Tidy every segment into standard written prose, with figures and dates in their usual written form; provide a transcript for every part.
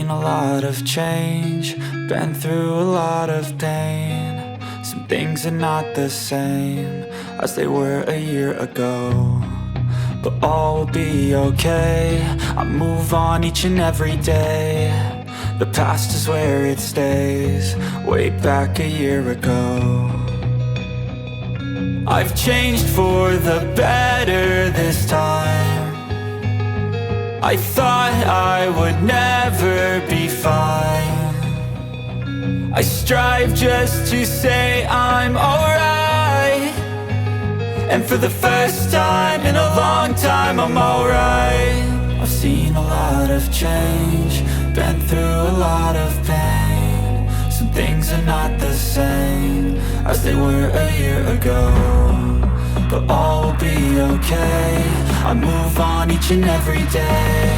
seen a lot of change, been through a lot of pain. Some things are not the same as they were a year ago, but all will be okay. I move on each and every day. The past is where it stays, way back a year ago. I've changed for the better this time. I thought I would never be fine. I strive just to say I'm alright, and for the first time in a long time I'm alright. I've seen a lot of change, been through a lot of pain. Some things are not the same as they were a year ago, but all will be okay. I move on each and every day.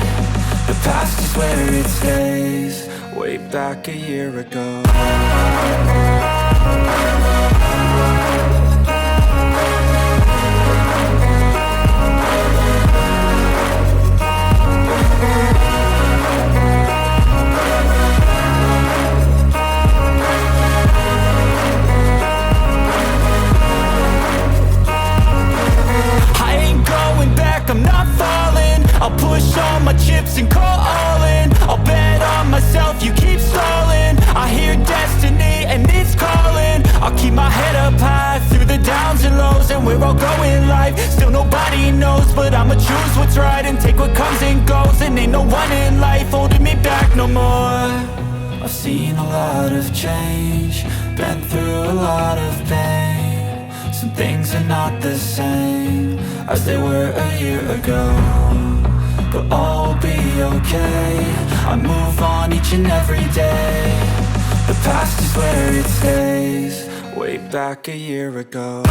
The past is where it stays, way back a year ago. I'm not falling, I'll push all my chips and call all in. I'll bet on myself, you keep stalling. I hear destiny and it's calling. I'll keep my head up high through the downs and lows, and we're all going life. Still nobody knows, but I'ma choose what's right and take what comes and goes. And ain't no one in life holding me back no more. I've seen a lot of change, been through a lot of pain. Some things are not the same as they were a year ago, but all will be okay. I move on each and every day. The past is where it stays, way back a year ago.